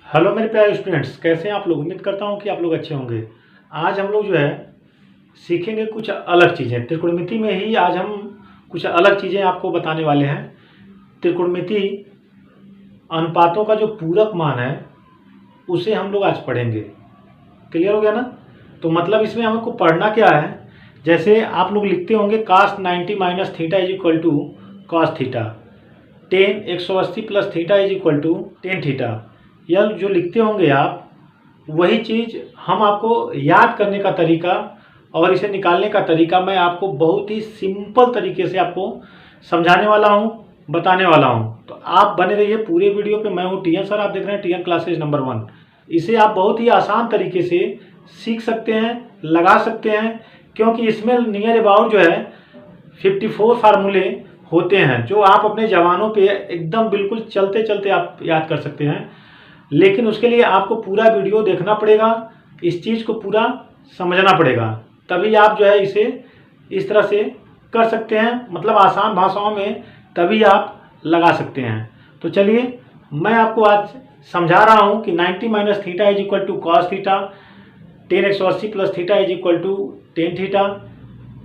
Hello मेरे प्यारे students, कैसे हैं आप लोग। उम्मीद करता हूं कि आप लोग अच्छे होंगे। आज हम लोग जो है सीखेंगे कुछ अलग चीज़ें। त्रिकोणमिति में ही आज हम कुछ अलग चीज़ें आपको बताने वाले हैं। त्रिकोणमिति अनुपातों का जो पूरक मान है उसे हम लोग आज पढ़ेंगे। क्लियर हो गया ना। तो मतलब इसमें हमको पढ़ना क्या है, जैसे आप लोग लिखते होंगे cos 90 minus theta is equal to cos theta, tan 180 plus theta is equal to tan theta. यह जो लिखते होंगे आप, वही चीज़ हम आपको याद करने का तरीका और इसे निकालने का तरीका मैं आपको बहुत ही सिंपल तरीके से आपको समझाने वाला हूँ, बताने वाला हूँ। तो आप बने रहिए पूरे वीडियो पे। मैं हूँ टीएन सर, आप देख रहे हैं टीएन क्लासेज नंबर 1। इसे आप बहुत ही आसान तरीके से सीख सकते हैं, लगा सकते हैं, क्योंकि इसमें नियर अबाउट जो है 54 फार्मूले होते हैं जो आप अपने जवानों पे एकदम बिल्कुल चलते चलते आप याद कर सकते हैं। लेकिन उसके लिए आपको पूरा वीडियो देखना पड़ेगा, इस चीज़ को पूरा समझना पड़ेगा, तभी आप जो है इसे इस तरह से कर सकते हैं, मतलब आसान भाषाओं में तभी आप लगा सकते हैं। तो चलिए मैं आपको आज समझा रहा हूँ कि 90 minus theta is equal to cos theta, tan 180 plus theta is equal to tan theta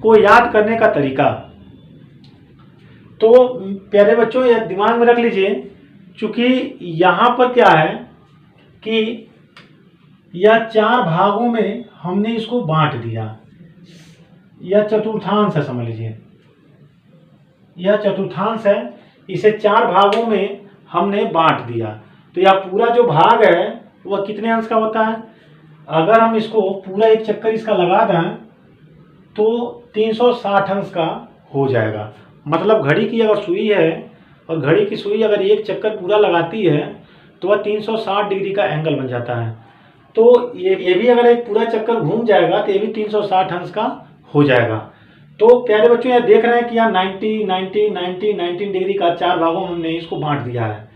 को याद करने का तरीका। तो प्यारे बच्चों, यह दिमाग में रख लीजिए, चूंकि यहाँ पर क्या है कि यह 4 भागों में हमने इसको बांट दिया। यह चतुर्थांश है, समझ लीजिए यह चतुर्थांश है। इसे 4 भागों में हमने बांट दिया। तो यह पूरा जो भाग है वह कितने अंश का होता है। अगर हम इसको पूरा एक चक्कर इसका लगा दें तो 360 अंश का हो जाएगा। मतलब घड़ी की अगर सुई है और घड़ी की सुई अगर एक चक्कर पूरा लगाती है तो वह 360 डिग्री का एंगल बन जाता है। तो ये भी अगर एक पूरा चक्कर घूम जाएगा तो ये भी 360 अंश का हो जाएगा। तो प्यारे बच्चों, यह देख रहे हैं कि यहाँ 90 90 90 19 डिग्री का 4 भागों में हमने इसको बांट दिया है।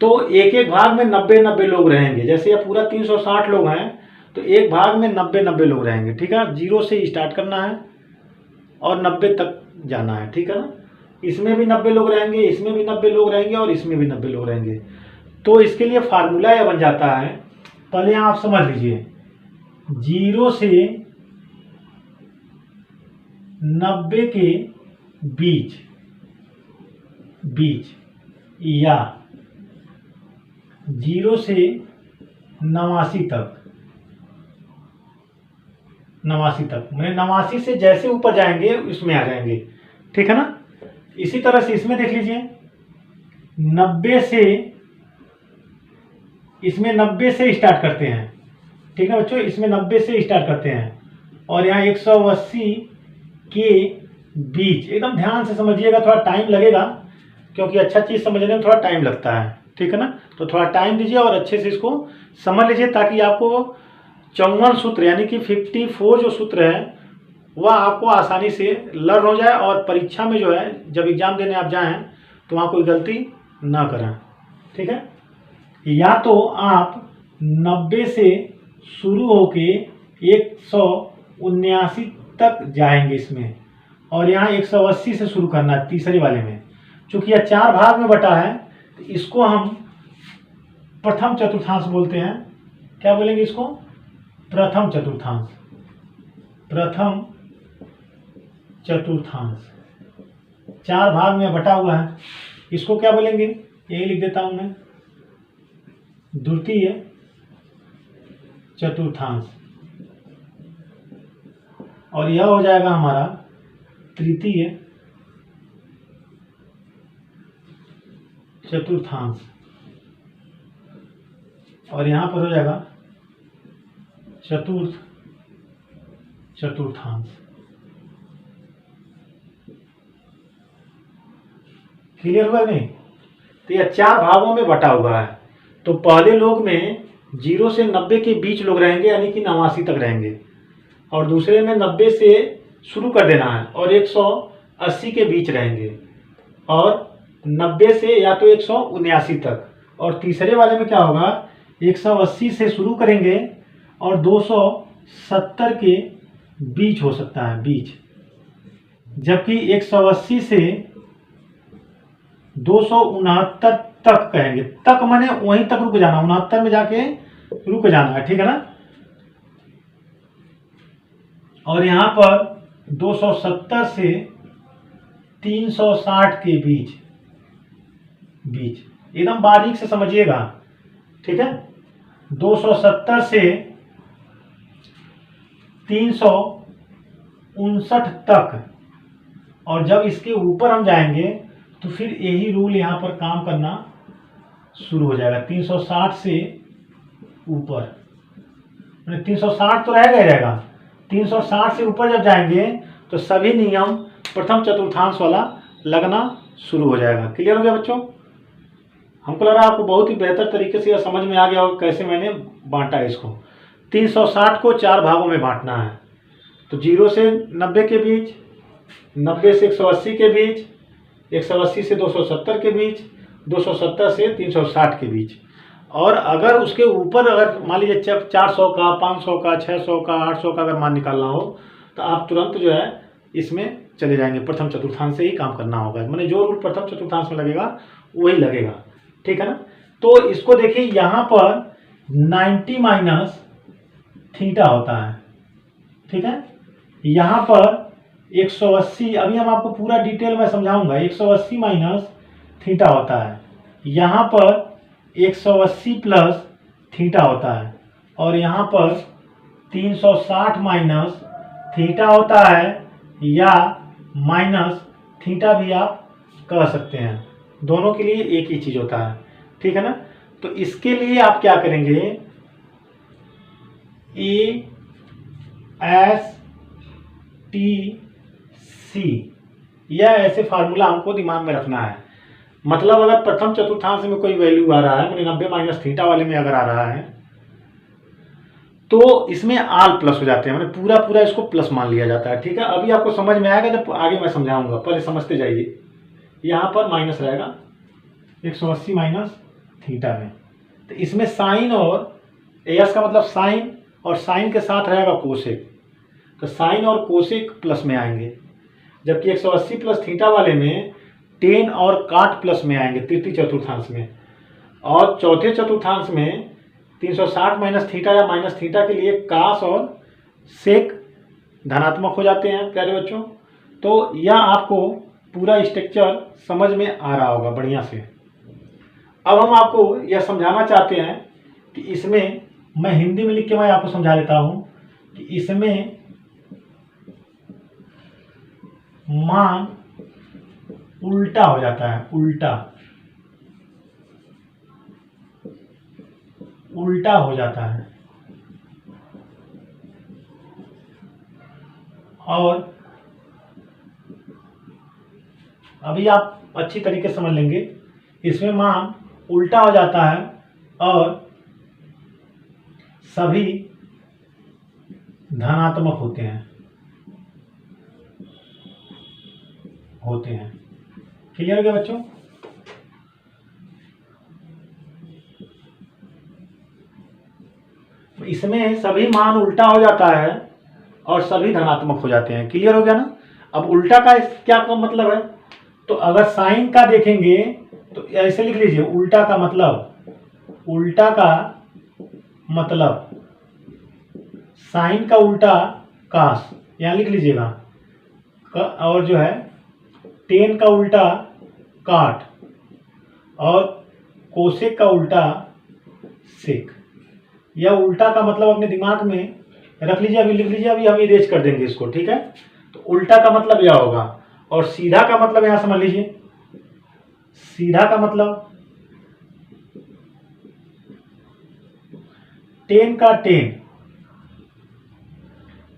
तो एक एक भाग में 90 90 लोग रहेंगे। जैसे यह पूरा 360 लोग हैं तो एक भाग में 90 90 लोग रहेंगे। ठीक है, 0 से स्टार्ट करना है और 90 तक जाना है। ठीक है ना। इसमें भी 90 लोग रहेंगे, इसमें भी 90 लोग रहेंगे और इसमें भी 90 लोग रहेंगे। तो इसके लिए फार्मूला यह बन जाता है, पहले आप समझ लीजिए, 0 से 90 के बीच या 0 से 89 तक, 89 तक, मैं 89 से जैसे ऊपर जाएंगे इसमें आ जाएंगे। ठीक है ना। इसी तरह से इसमें देख लीजिए, 90 से, इसमें 90 से स्टार्ट करते हैं। ठीक है बच्चों, इसमें 90 से स्टार्ट करते हैं और यहाँ 180 के बीच। एकदम ध्यान से समझिएगा, थोड़ा टाइम लगेगा क्योंकि अच्छा चीज़ समझने में थोड़ा टाइम लगता है। ठीक है ना। तो थोड़ा टाइम दीजिए और अच्छे से इसको समझ लीजिए ताकि आपको 54 सूत्र यानी कि 54 जो सूत्र है वह आपको आसानी से लर्न हो जाए और परीक्षा में जो है जब एग्जाम देने आप जाएं तो वहाँ कोई गलती ना करें। ठीक है। या तो आप 90 से शुरू होके 179 तक जाएंगे इसमें, और यहाँ 180 से शुरू करना है तीसरे वाले में। चूंकि यह 4 भाग में बटा है तो इसको हम प्रथम चतुर्थांश बोलते हैं। क्या बोलेंगे इसको? प्रथम चतुर्थांश। प्रथम चतुर्थांश 4 भाग में बटा हुआ है, इसको क्या बोलेंगे? यही लिख देता हूं मैं, द्वितीय चतुर्थांश। और यह हो जाएगा हमारा तृतीय चतुर्थांश, और यहां पर हो जाएगा चतुर्थ चतुर्थांश। क्लियर हुआ नहीं? तो यह 4 भागों में बटा हुआ है। तो पहले लोग में 0 से 90 के बीच लोग रहेंगे यानी कि 89 तक रहेंगे, और दूसरे में 90 से शुरू कर देना है और 180 के बीच रहेंगे, और 90 से या तो 179 तक, और तीसरे वाले में क्या होगा, 180 से शुरू करेंगे और 270 के बीच हो सकता है, बीच। जबकि 180 से 269 तक कहेंगे। तक माने वहीं तक रुक जाना, 69 में जाके रुक जाना है, ठीक है ना। और यहां पर 270 से 360 के बीच एकदम बारीक से समझिएगा, ठीक है। 270 से 359 तक, और जब इसके ऊपर हम जाएंगे तो फिर यही रूल यहां पर काम करना शुरू हो जाएगा। 360 से ऊपर, 360 तो रहेगा ही रहेगा, 360 से ऊपर जब जाएंगे तो सभी नियम प्रथम चतुर्थांश वाला लगना शुरू हो जाएगा। क्लियर हो गया बच्चों? हमको लग रहा है आपको बहुत ही बेहतर तरीके से यह समझ में आ गया होगा कैसे मैंने बांटा है इसको। 360 को 4 भागों में बांटना है, तो 0 से 90 के बीच, 90 से 180 के बीच, 180 से 270 के बीच, 270 से 360 के बीच। और अगर उसके ऊपर अगर मान लीजिए 400 का, 500 का, 600 का, 800 का अगर मान निकालना हो तो आप तुरंत जो है इसमें चले जाएंगे, प्रथम चतुर्थांश से ही काम करना होगा। मैंने जो रूल प्रथम चतुर्थांश में लगेगा वही लगेगा, ठीक है ना। तो इसको देखिए यहाँ पर 90 माइनस थीटा होता है, ठीक है। यहाँ पर 180, अभी हम आपको पूरा डिटेल में समझाऊंगा, 180 माइनस थीटा होता है। यहाँ पर 180 प्लस थीटा होता है, और यहाँ पर 360 माइनस थीटा होता है, या माइनस थीटा भी आप कह सकते हैं। दोनों के लिए एक ही चीज होता है, ठीक है ना। तो इसके लिए आप क्या करेंगे, ASTC, यह ऐसे फार्मूला हमको दिमाग में रखना है। मतलब अगर प्रथम चतुर्थांश में कोई वैल्यू आ रहा है, मैंने 90 माइनस थीटा वाले में अगर आ रहा है, तो इसमें आल प्लस हो जाते हैं, मैंने पूरा इसको प्लस मान लिया जाता है, ठीक है। अभी आपको समझ में आएगा जब आगे मैं समझाऊंगा, पहले समझते जाइए। यहाँ पर माइनस रहेगा 180 माइनस थीटा में, तो इसमें साइन और एस का मतलब साइन, और साइन के साथ रहेगा कोसेक, तो साइन और कोसेक प्लस में आएंगे। जबकि 180 प्लस थीटा वाले में टेन और काट प्लस में आएंगे तृतीय चतुर्थांश में, और चौथे चतुर्थांश में 360 माइनस थीटा या माइनस थीटा के लिए कास और सेक धनात्मक हो जाते हैं प्यारे बच्चों। तो यह आपको पूरा स्ट्रक्चर समझ में आ रहा होगा बढ़िया से। अब हम आपको यह समझाना चाहते हैं कि इसमें, मैं हिंदी में लिख के मैं आपको समझा देता हूं कि इसमें मान उल्टा हो जाता है, उल्टा हो जाता है। और अभी आप अच्छी तरीके से समझ लेंगे, इसमें मान उल्टा हो जाता है और सभी धनात्मक होते हैं। क्लियर हो गया बच्चों? इसमें सभी मान उल्टा हो जाता है और सभी धनात्मक हो जाते हैं। क्लियर हो गया ना? अब उल्टा का क्या मतलब है, तो अगर साइन का देखेंगे तो ऐसे लिख लीजिए, उल्टा का मतलब साइन का उल्टा कास, यहां लिख लीजिएगा, और जो है टेन का उल्टा काट, और कोसेक का उल्टा सेक। यह उल्टा का मतलब अपने दिमाग में रख लीजिए, अभी लिख लीजिए, अभी हम इरेज कर देंगे इसको, ठीक है। तो उल्टा का मतलब यह होगा, और सीधा का मतलब यहां समझ लीजिए, सीधा का मतलब टेन का टेन,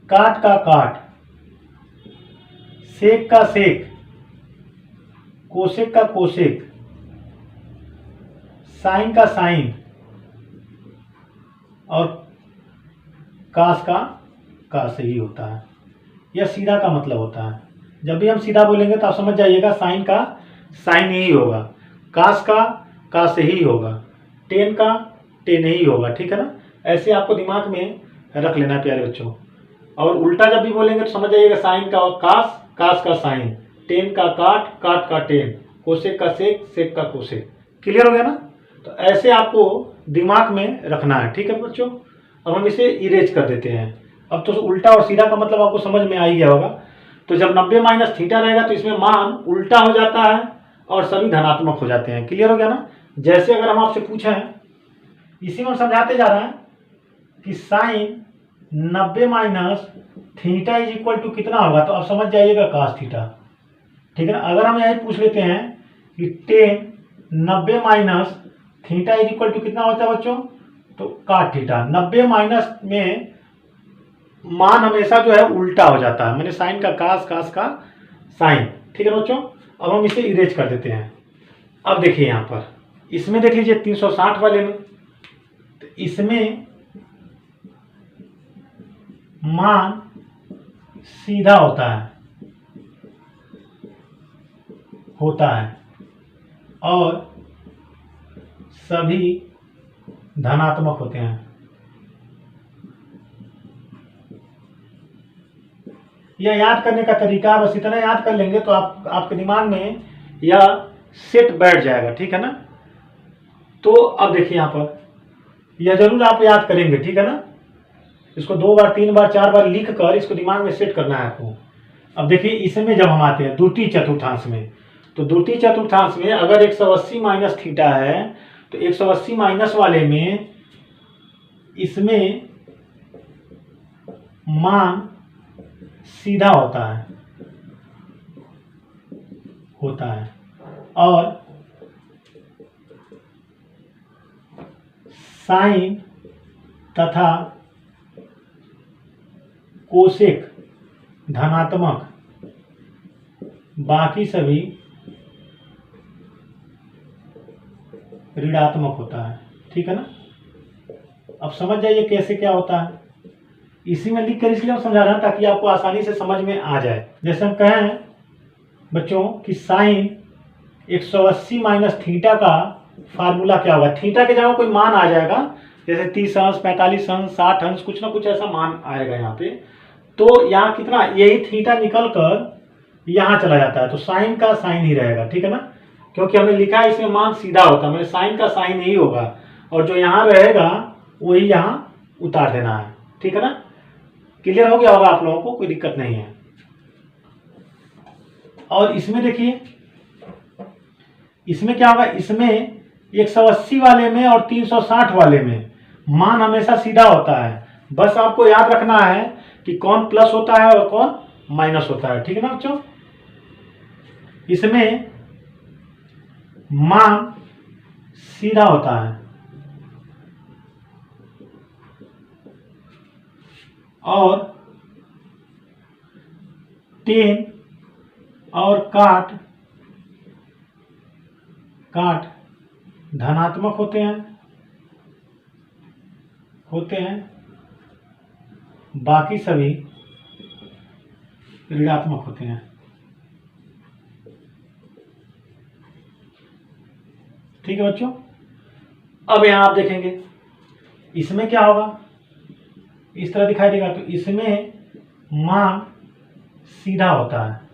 काट का काट, सेक का सेक, कोसेक का कोसेक, साइन का साइन, और कास का कास ही होता है। यह सीधा का मतलब होता है। जब भी हम सीधा बोलेंगे तो आप समझ जाइएगा, साइन का साइन ही होगा, कास का कास ही होगा, टेन का टेन ही होगा, ठीक है ना। ऐसे आपको दिमाग में रख लेना है प्यारे बच्चों। और उल्टा जब भी बोलेंगे तो समझ जाइएगा, साइन का कास, कास का साइन, टेन का काट, काट का टेन, कोसेक का सेक, सेक का कोसेक। क्लियर हो गया ना। तो ऐसे आपको दिमाग में रखना है, ठीक है बच्चों। अब हम इसे इरेज कर देते हैं। अब तो उल्टा और सीधा का मतलब आपको समझ में आ ही गया होगा। तो जब 90 माइनस थीटा रहेगा तो इसमें मान उल्टा हो जाता है और सभी धनात्मक हो जाते हैं। क्लियर हो गया ना। जैसे अगर हम आपसे पूछे हैं, इसी में हम समझाते जा रहे हैं कि sine 90 minus theta is equal to कितना होगा, तो आप समझ जाइएगा cos थीटा, ठीक है ना। अगर हम यही पूछ लेते हैं कि tan 90 minus theta is equal to कितना होता है बच्चों, तो cot थीटा। 90 माइनस में मान हमेशा जो है उल्टा हो जाता है, मैंने साइन का cos का साइन, ठीक है ना बच्चों। अब हम इसे इरेज कर देते हैं। अब देखिए यहाँ पर इसमें देख लीजिए 360 वाले में, तो इसमें मान सीधा होता है और सभी धनात्मक होते हैं। यह याद करने का तरीका, बस इतना याद कर लेंगे तो आपके दिमाग में यह सेट बैठ जाएगा, ठीक है ना। तो अब देखिए यहाँ पर यह जरूर आप याद करेंगे, ठीक है ना। इसको 2 बार 3 बार 4 बार लिख कर इसको दिमाग में सेट करना है आपको। अब देखिए इसमें जब हम आते हैं द्वितीय चतुर्थांश में, तो द्वितीय चतुर्थांश में अगर 180 माइनस थीटा है तो 180 माइनस वाले में इसमें मान सीधा होता है और साइन तथा कोसेक धनात्मक, बाकी सभी ऋणात्मक होता है, ठीक है ना। अब समझ जाइए कैसे क्या होता है। इसी में लिख कर इसलिए हम समझा रहे हैं ताकि आपको आसानी से समझ में आ जाए। जैसे हम कहें बच्चों कि साइन 180 माइनस थीटा का फार्मूला क्या होगा। थीटा के जगह कोई मान आ जाएगा, जैसे 30 अंश 45 अंश 60 अंश, कुछ ना कुछ ऐसा मान आएगा यहाँ पे। तो यहाँ कितना, यही थीटा निकल कर यहाँ चला जाता है, तो साइन का साइन ही रहेगा, ठीक है ना। क्योंकि हमने लिखा है इसमें मान सीधा होता है, मैंने साइन का साइन ही होगा और जो यहाँ रहेगा वही यहाँ उतार देना है, ठीक है ना। क्लियर हो गया होगा आप लोगों को, कोई दिक्कत नहीं है। और इसमें देखिए इसमें क्या होगा, इसमें 180 वाले में और 360 वाले में मान हमेशा सीधा होता है। बस आपको याद रखना है कि कौन प्लस होता है और कौन माइनस होता है, ठीक है ना बच्चों। इसमें मान सीधा होता है और टेन और काट धनात्मक होते हैं, बाकी सभी ऋणात्मक होते हैं, ठीक है बच्चों। अब यहां आप देखेंगे इसमें क्या होगा, इस तरह दिखाई देगा, तो इसमें मान सीधा होता है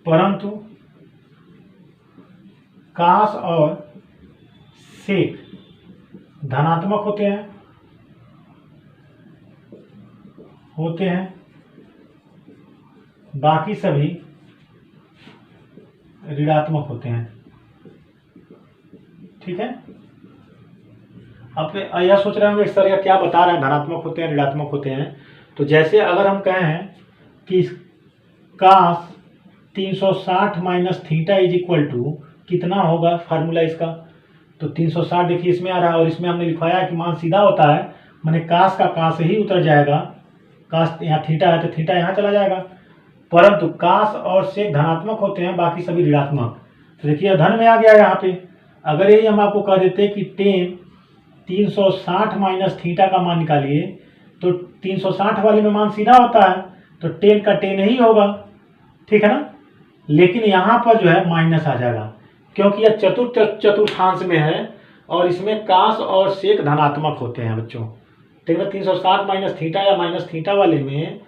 परंतु कास और सेक धनात्मक होते हैं, बाकी सभी ऋणात्मक होते हैं, ठीक है। आप यह सोच रहे होंगे सर यह क्या बता रहे हैं, धनात्मक होते हैं ऋणात्मक होते हैं। तो जैसे अगर हम कहें कि cos 360 minus theta is equal to कितना होगा फार्मूला इसका, तो 360 देखिए इसमें आ रहा है और इसमें हमने लिखवाया है कि मान सीधा होता है, माने कास का कास ही उतर जाएगा, कास यहाँ थीटा है तो थीटा यहाँ चला जाएगा, परंतु कास और सेक धनात्मक होते हैं, बाकी सभी ऋणात्मक। तो देखिए धन में आ गया यहाँ पे। अगर यही हम आपको कह देते कि टेन 360 माइनस थीटा का मान निकालिए, तो 360 वाले में मान सीधा होता है तो टेन का टेन ही होगा, ठीक है ना। लेकिन यहाँ पर जो है माइनस आ जाएगा क्योंकि यह चतुर्थांश में है और इसमें कास और सेक धनात्मक होते हैं बच्चों, ठीक है। 360 माइनस थीटा या माइनस थीटा वाले में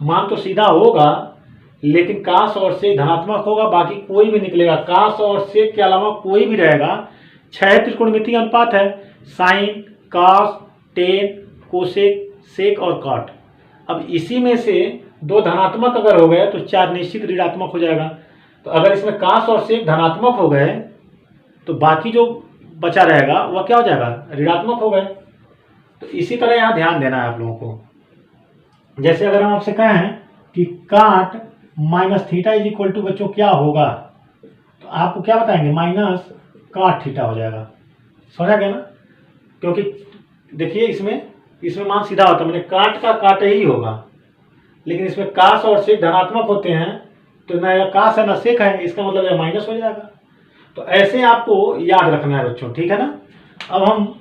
मान तो सीधा होगा लेकिन काश और से धनात्मक होगा, बाकी कोई भी निकलेगा। काश और से के अलावा कोई भी रहेगा। 6 त्रिकोणमितीय अनुपात है, साइन, काश, टेन, कोसेक, सेक और कॉट। अब इसी में से 2 धनात्मक अगर हो गए तो 4 निश्चित ऋणात्मक हो जाएगा। तो अगर इसमें काश और सेक धनात्मक हो गए तो बाकी जो बचा रहेगा वह क्या हो जाएगा, ऋणात्मक हो गए। तो इसी तरह यहाँ ध्यान देना है आप लोगों को। जैसे अगर हम आपसे कहें कि cot minus theta is equal to बच्चों क्या होगा, तो आपको क्या बताएंगे, माइनस काट थीटा हो जाएगा। समझा गया ना? क्योंकि देखिए इसमें मान सीधा होता है, मैंने काट का काट ही होगा, लेकिन इसमें काश और सेक धनात्मक होते हैं तो ना काश है ना सेक है, इसका मतलब यह माइनस हो जाएगा। तो ऐसे आपको याद रखना है बच्चों, ठीक है ना। अब हम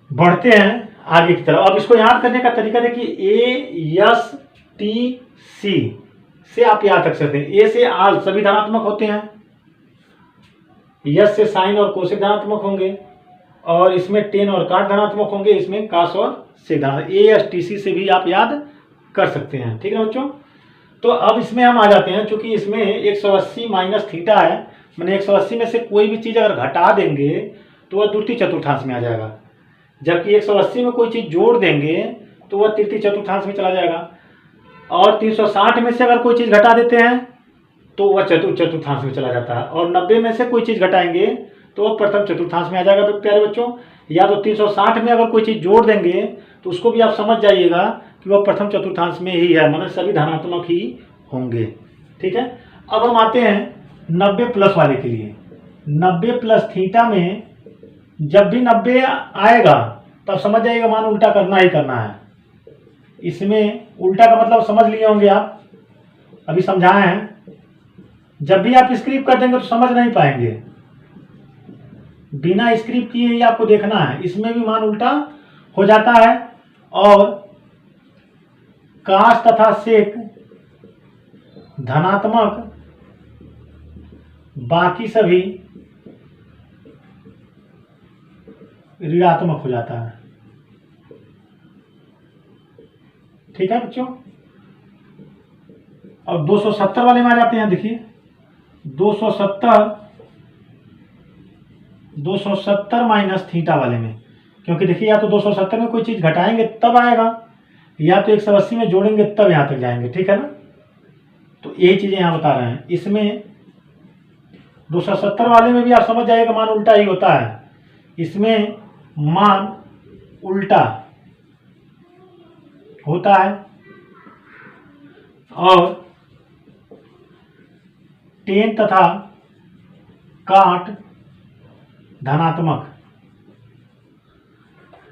बढ़ते हैं आगे की तरफ। अब इसको याद करने का तरीका देखिए, ए एस टी सी से आप याद रख सकते हैं। ए से आल सभी धनात्मक होते हैं, यस से साइन और कोसेक धनात्मक होंगे, और इसमें टेन और काट धनात्मक होंगे, इसमें काश और सेक धनात्मक। ए एस टी सी से भी आप याद कर सकते हैं, ठीक है बच्चों। तो अब इसमें हम आ जाते हैं, चूंकि इसमें 180 माइनस थीटा है, मैंने 180 में से कोई भी चीज़ अगर घटा देंगे तो वह द्वितीय चतुर्थांश में आ जाएगा, जबकि 180 में कोई चीज़ जोड़ देंगे तो वह तृतीय चतुर्थांश में चला जाएगा, और 360 में से अगर कोई चीज़ घटा देते हैं तो वह चतुर्थांश में चला जाता है, और 90 में से कोई चीज़ घटाएंगे तो वह प्रथम चतुर्थांश में आ जाएगा प्यारे बच्चों। या तो 360 में अगर कोई चीज़ जोड़ देंगे तो उसको भी आप समझ जाइएगा कि वह प्रथम चतुर्थांश में ही है, मतलब सभी धनात्मक ही होंगे, ठीक है। अब हम आते हैं 90 प्लस वाले के लिए। 90 प्लस थीटा में जब भी 90 आएगा तब समझ जाइएगा मान उल्टा करना ही करना है। इसमें उल्टा का मतलब समझ लिए होंगे आप, अभी समझाए हैं। जब भी आप स्क्रिप्ट कर देंगे तो समझ नहीं पाएंगे, बिना स्क्रिप्ट किए ही आपको देखना है। इसमें भी मान उल्टा हो जाता है, और काश तथा सेक धनात्मक, बाकी सभी ऋणात्मक हो जाता है, ठीक है बच्चों। और 270 वाले में आ जाते हैं। देखिए 270 माइनस थीटा वाले में, क्योंकि देखिए या तो 270 में कोई चीज़ घटाएंगे तब आएगा, या तो 180 में जोड़ेंगे तब यहाँ तक जाएंगे, ठीक है ना। तो यही चीज़ें यहाँ बता रहे हैं। इसमें 270 वाले में भी आप समझ जाइएगा मान उल्टा ही होता है। इसमें मान उल्टा होता है, और टेन तथा काट धनात्मक,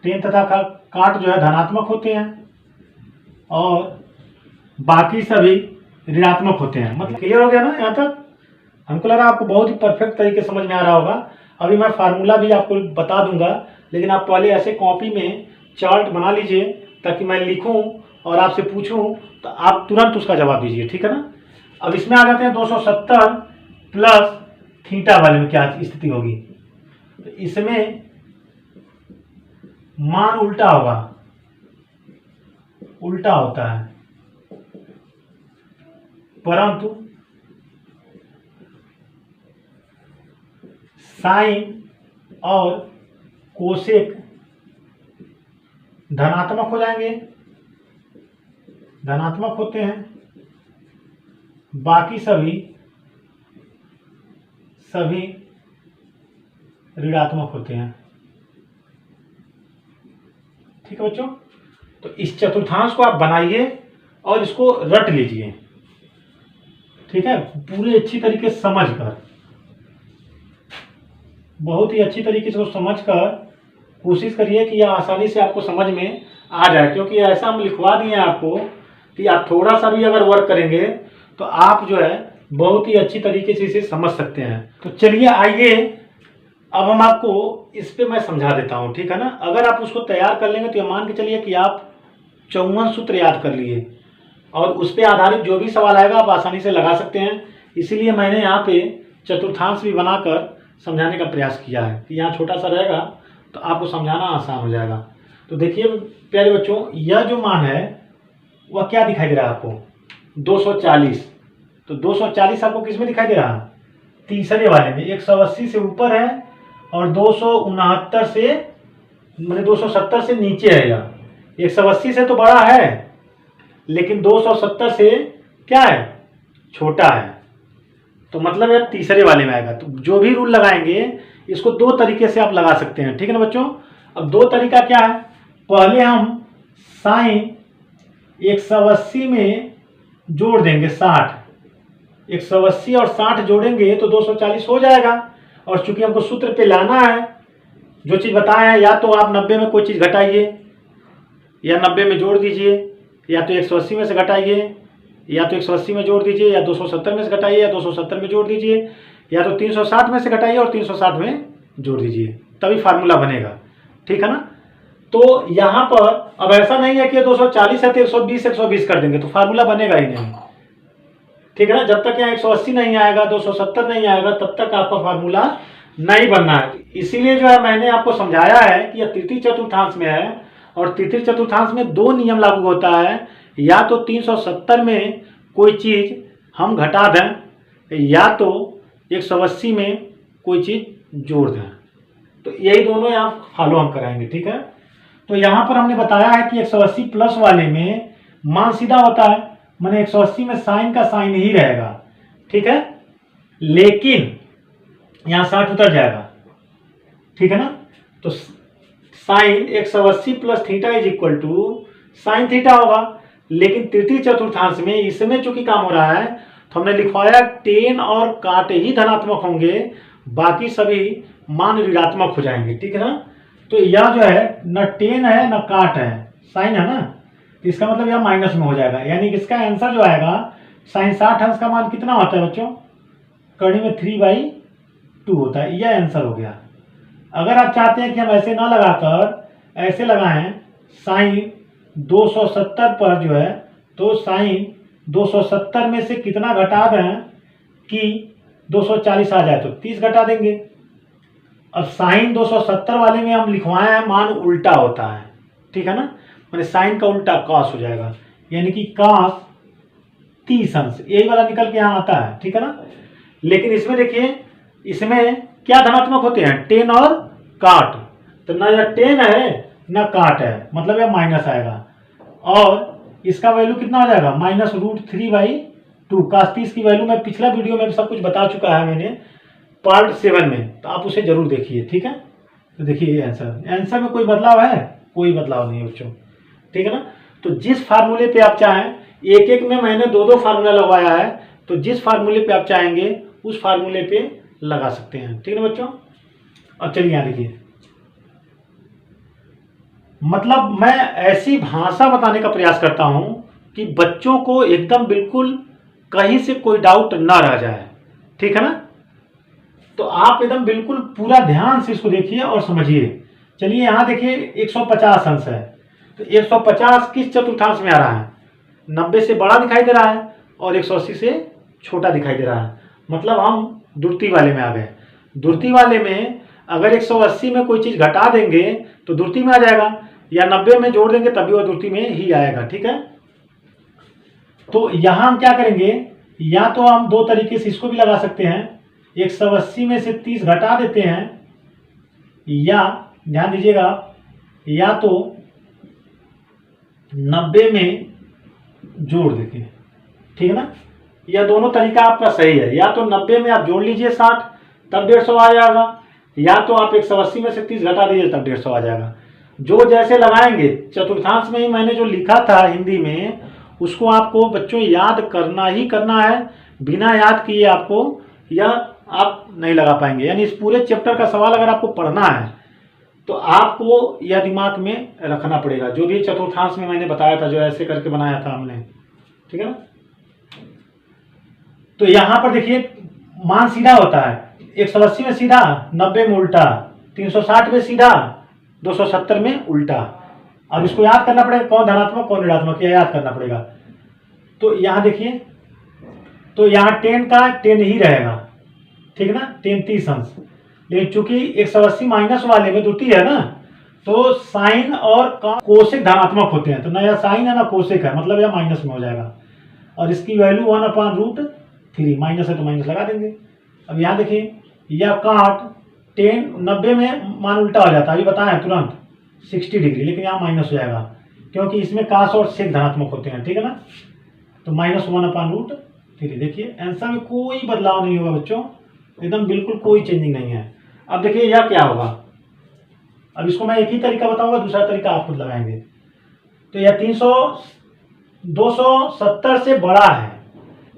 टेन तथा काट जो है धनात्मक होते हैं, और बाकी सभी ऋणात्मक होते हैं। मतलब क्लियर हो गया ना यहाँ तक? हमको लगा आपको बहुत ही परफेक्ट तरीके से समझ में आ रहा होगा। अभी मैं फार्मूला भी आपको बता दूंगा, लेकिन आप पहले ऐसे कॉपी में चार्ट बना लीजिए ताकि मैं लिखूं और आपसे पूछूं तो आप तुरंत उसका जवाब दीजिए, ठीक है ना। अब इसमें आ जाते हैं 270 प्लस थीटा वाले में क्या स्थिति होगी। तो इसमें मान उल्टा होगा, उल्टा होता है, परंतु साइन और कोसेक धनात्मक हो जाएंगे, धनात्मक होते हैं, बाकी सभी ऋणात्मक होते हैं, ठीक है बच्चों। तो इस चतुर्थांश को आप बनाइए और इसको रट लीजिए, ठीक है, पूरी अच्छी तरीके से समझकर, बहुत ही अच्छी तरीके से समझकर कोशिश करिए कि यह आसानी से आपको समझ में आ जाए, क्योंकि ऐसा हम लिखवा दिए हैं आपको कि आप थोड़ा सा भी अगर वर्क करेंगे तो आप जो है बहुत ही अच्छी तरीके से इसे समझ सकते हैं। तो चलिए आइए अब हम आपको इस पे मैं समझा देता हूँ, ठीक है ना। अगर आप उसको तैयार कर लेंगे तो ये मान के चलिए कि आप 54 सूत्र याद कर लिए, और उस पर आधारित जो भी सवाल आएगा आप आसानी से लगा सकते हैं। इसीलिए मैंने यहाँ पे चतुर्थांश भी बनाकर समझाने का प्रयास किया है कि यहाँ छोटा सा रहेगा तो आपको समझाना आसान हो जाएगा। तो देखिए प्यारे बच्चों, यह जो मान है वह क्या दिखाई दे रहा है आपको, 240। तो 240 आपको किस में दिखाई दे रहा है? तीसरे वाले में। 180 से ऊपर है और 269 से मैंने 270 से नीचे है। यह 180 से तो बड़ा है लेकिन 270 से क्या है? छोटा है। तो मतलब यह तीसरे वाले में आएगा। तो जो भी रूल लगाएंगे इसको दो तरीके से आप लगा सकते हैं, ठीक है ना बच्चों। अब दो तरीका क्या है? पहले हम साइन 180 में जोड़ देंगे 60। 180 और 60 जोड़ेंगे तो 240 हो जाएगा। और चूंकि हमको सूत्र पे लाना है, जो चीज़ बताया है, या तो आप 90 में कोई चीज़ घटाइए या 90 में जोड़ दीजिए, या तो 180 में से घटाइए या तो 180 में जोड़ दीजिए, या 270 में से घटाइए या 270 में जोड़ दीजिए, या तो 360 में से घटाइए और 360 में जोड़ दीजिए, तभी फार्मूला बनेगा, ठीक है ना। तो यहाँ पर अब ऐसा नहीं है कि 240 है तो 120 120 कर देंगे तो फार्मूला बनेगा ही नहीं, ठीक है ना। जब तक यहाँ 180 नहीं आएगा, 270 नहीं आएगा, तब तक आपका फार्मूला नहीं बनना है। इसीलिए जो है मैंने आपको समझाया है कि यह तृतीय चतुर्थांश में है और तृतीय चतुर्थांश में दो नियम लागू होता है, या तो 370 में कोई चीज़ हम घटा दें या तो 180 में कोई चीज़ जोड़ दें। तो यही दोनों यहाँ फॉलो हम कराएंगे, ठीक है। तो यहाँ पर हमने बताया है कि 180 प्लस वाले में मान सीधा होता है, माने 180 में साइन का साइन ही रहेगा, ठीक है, लेकिन यहाँ 60 उतर जाएगा, ठीक है ना। तो sine 180 plus theta is equal to sine theta होगा। लेकिन तृतीय चतुर्थांश में इसमें चूंकि काम हो रहा है तो हमने लिखवाया टेन और काट ही धनात्मक होंगे, बाकी सभी मान ऋणात्मक हो जाएंगे, ठीक है ना। तो यह जो है न टेन है न काट है, साइन है ना, तो इसका मतलब यह माइनस में हो जाएगा। यानी कि इसका आंसर जो आएगा साइन 60 अंश का मान कितना होता है बच्चों? कड़ी में 3/2 होता है। यह आंसर हो गया। अगर आप चाहते हैं कि हम ऐसे ना लगाकर ऐसे लगाएं साइन 270 पर जो है, तो साइन 270 में से कितना घटा दें कि 240 आ जाए, तो 30 घटा देंगे। अब साइन 270 वाले में हम लिखवाए हैं मान उल्टा होता है, ठीक है ना, मैंने साइन का उल्टा कॉस हो जाएगा, यानी कि कॉस 30 अंश, यही वाला निकल के यहाँ आता है, ठीक है ना। लेकिन इसमें देखिए, इसमें क्या धनात्मक होते हैं? टेन और काट। तो ना यह टेन है ना काट है, मतलब यह माइनस आएगा। और इसका वैल्यू कितना आ जाएगा? -√3/2। cos 30 की वैल्यू मैं पिछला वीडियो में सब कुछ बता चुका है मैंने, पार्ट 7 में, तो आप उसे जरूर देखिए, ठीक है। तो देखिए ये आंसर में कोई बदलाव है? कोई बदलाव नहीं है बच्चों, ठीक है ना। तो जिस फार्मूले पे आप चाहें, एक एक में मैंने दो फार्मूला लगवाया है, तो जिस फार्मूले पे आप चाहेंगे उस फार्मूले पे लगा सकते हैं, ठीक है ना बच्चों। अब चलिए यहाँ देखिए, मतलब मैं ऐसी भाषा बताने का प्रयास करता हूं कि बच्चों को एकदम बिल्कुल कहीं से कोई डाउट ना रह जाए, ठीक है ना। तो आप एकदम बिल्कुल पूरा ध्यान से इसको देखिए और समझिए। चलिए यहाँ देखिए 150 अंश है, तो 150 किस चतुर्थांश में आ रहा है? 90 से बड़ा दिखाई दे रहा है और 180 से छोटा दिखाई दे रहा है, मतलब हम द्वितीय वाले में आ गए। द्वितीय वाले में अगर 180 में कोई चीज़ घटा देंगे तो द्वितीय में आ जाएगा, या 90 में जोड़ देंगे तभी वो द्वितीय में ही आएगा, ठीक है। तो यहाँ हम क्या करेंगे, या तो हम दो तरीके से इसको भी लगा सकते हैं, 180 में से 30 घटा देते हैं, या ध्यान दीजिएगा, या तो 90 में जोड़ देते हैं, ठीक है ना। यह दोनों तरीका आपका सही है। या तो 90 में आप जोड़ लीजिए 60, तब 150 आ जाएगा, या तो आप 180 में से 30 घटा दीजिए तब 150 आ जाएगा। जो जैसे लगाएंगे, चतुर्थांश में ही मैंने जो लिखा था हिंदी में, उसको आपको बच्चों याद करना ही करना है। बिना याद किए आपको यह आप नहीं लगा पाएंगे। यानी इस पूरे चैप्टर का सवाल अगर आपको पढ़ना है तो आपको यह दिमाग में रखना पड़ेगा, जो भी चतुर्थांश में मैंने बताया था, जो ऐसे करके बनाया था हमने, ठीक है ना। तो यहां पर देखिए मान सीधा होता है, 180 में सीधा, 90 में उल्टा, 360 में सीधा, 270 में उल्टा। अब इसको याद करना पड़ेगा, कौन धनात्मक कौन ऋणात्मक, यह याद करना पड़ेगा। तो यहाँ देखिए, तो यहाँ 10 का 10 ही रहेगा, ठीक है ना, 10 30 अंश। लेकिन चूंकि 180 माइनस वाले में द्वितीय है ना, तो साइन और कोसेक धनात्मक होते हैं, तो ना यह साइन है ना कोसेक है, मतलब यह माइनस में हो जाएगा। और इसकी वैल्यू 1/√3, माइनस है तो माइनस लगा देंगे। अब यहाँ देखिए, यह काट 90 में मान उल्टा हो जाता है, अभी बताएं तुरंत 60 डिग्री, लेकिन यहाँ माइनस हो जाएगा क्योंकि इसमें काश और सेक धनात्मक होते हैं, ठीक है ना। तो -1/√3। देखिए आंसर में कोई बदलाव नहीं होगा बच्चों, एकदम बिल्कुल कोई चेंजिंग नहीं है। अब देखिए यह क्या होगा, अब इसको मैं एक ही तरीका बताऊंगा, दूसरा तरीका आप खुद लगाएंगे। तो यह 270 से बड़ा है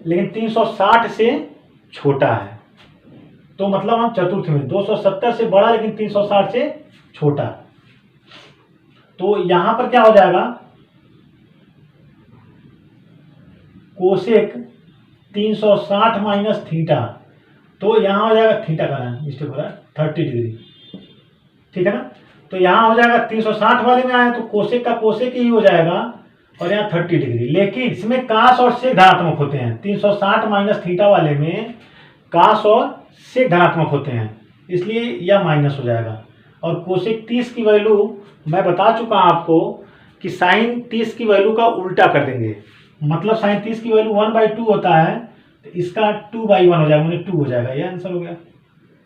लेकिन 360 से छोटा है, तो मतलब हम चतुर्थ में 270 से बड़ा लेकिन 360 से छोटा, तो यहां पर क्या हो जाएगा, कोसेक 360 माइनस थीटा, तो यहां हो जाएगा, थीटा का मिस्टेक हो रहा है, 30 डिग्री, ठीक है ना। तो यहां हो जाएगा 360 वाले में आया तो कोसेक का कोसेक ही हो जाएगा और यहाँ 30 डिग्री, लेकिन इसमें काश और सेक धनात्मक होते हैं। 360 माइनस थीटा वाले में काश और सेक धनात्मक होते हैं, इसलिए यह माइनस हो जाएगा। और कोसेक 30 की वैल्यू मैं बता चुका आपको कि साइन 30 की वैल्यू का उल्टा कर देंगे, मतलब साइन 30 की वैल्यू 1/2 होता है तो इसका 2/1 हो जाएगा, मैंने 2 हो जाएगा, यह आंसर हो गया,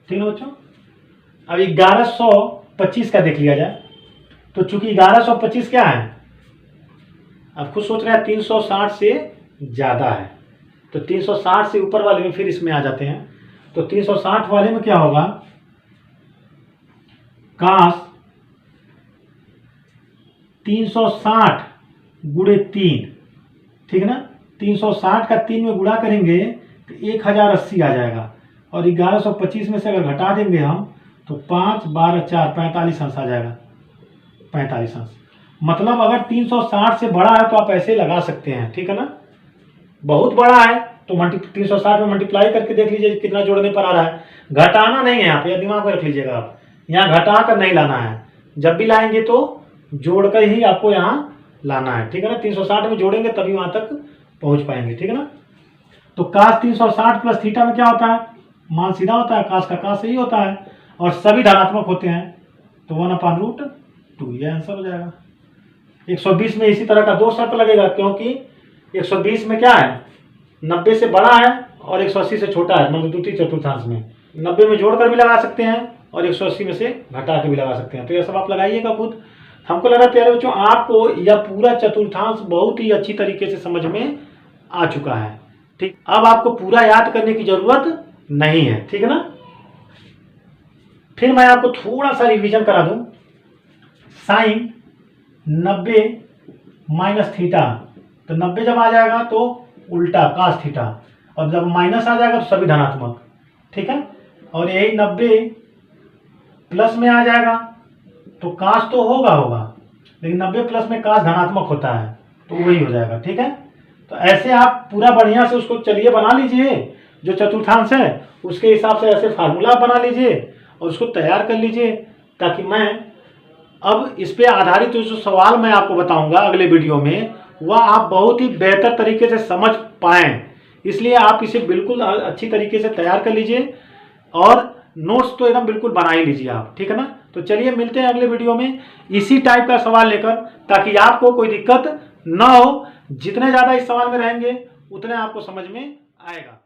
ठीक है बच्चों। अब 1125 का देख लिया जाए, तो चूंकि 1125 क्या है, अब खुद सोच रहे हैं 360 से ज़्यादा है, तो 360 से ऊपर वाले में फिर इसमें आ जाते हैं। तो 360 वाले में क्या होगा, काश 360 गुणे 3, ठीक है ना। 360 का 3 में गुणा करेंगे तो 1080 आ जाएगा, और 1125 में से अगर घटा देंगे हम तो 5, 12, 4, 45 अंश आ जाएगा, 45 अंश। मतलब अगर 360 से बड़ा है तो आप ऐसे लगा सकते हैं, ठीक है ना। बहुत बड़ा है तो 360 में मल्टीप्लाई करके देख लीजिए कितना जोड़ने पर आ रहा है, घटाना नहीं है यहाँ पे, दिमाग में रख लीजिएगा आप, यहाँ घटा कर नहीं लाना है, जब भी लाएंगे तो जोड़कर ही आपको यहाँ लाना है, ठीक है ना। 360 में जोड़ेंगे तभी वहां तक पहुंच पाएंगे, ठीक है ना। तो काश 360 प्लस थीटा में क्या होता है, मान सीधा होता है, काश का काश सही होता है और सभी धनात्मक होते हैं, तो 1/√2 यह आंसर हो जाएगा। 120 में इसी तरह का 2 शर्त लगेगा, क्योंकि 120 में क्या है, 90 से बड़ा है और 180 से छोटा है, मतलब द्वितीय चतुर्थांश में 90 में जोड़कर भी लगा सकते हैं और 180 में से घटा के भी लगा सकते हैं। तो यह सब आप लगाइएगा खुद। हमको लगा प्यारे बच्चों आपको यह पूरा चतुर्थांश बहुत ही अच्छी तरीके से समझ में आ चुका है, ठीक। अब आपको पूरा याद करने की जरूरत नहीं है, ठीक है ना। फिर मैं आपको थोड़ा सा रिवीजन करा दूं। साइन 90 माइनस थीटा, तो 90 जब आ जाएगा तो उल्टा काश थीटा, और जब माइनस आ जाएगा तो सभी धनात्मक, ठीक है। और यही 90 प्लस में आ जाएगा तो काश तो होगा, लेकिन 90 प्लस में काश धनात्मक होता है तो वही हो जाएगा, ठीक है। तो ऐसे आप पूरा बढ़िया से उसको चलिए बना लीजिए, जो चतुर्थांश है उसके हिसाब से ऐसे फार्मूला बना लीजिए और उसको तैयार कर लीजिए, ताकि मैं अब इस पे आधारित जो सवाल मैं आपको बताऊंगा अगले वीडियो में, वह आप बहुत ही बेहतर तरीके से समझ पाएं। इसलिए आप इसे बिल्कुल अच्छी तरीके से तैयार कर लीजिए और नोट्स तो एकदम बिल्कुल बना ही लीजिए आप, ठीक है ना। तो चलिए मिलते हैं अगले वीडियो में इसी टाइप का सवाल लेकर, ताकि आपको कोई दिक्कत ना हो। जितने ज़्यादा इस सवाल में रहेंगे उतने आपको समझ में आएगा।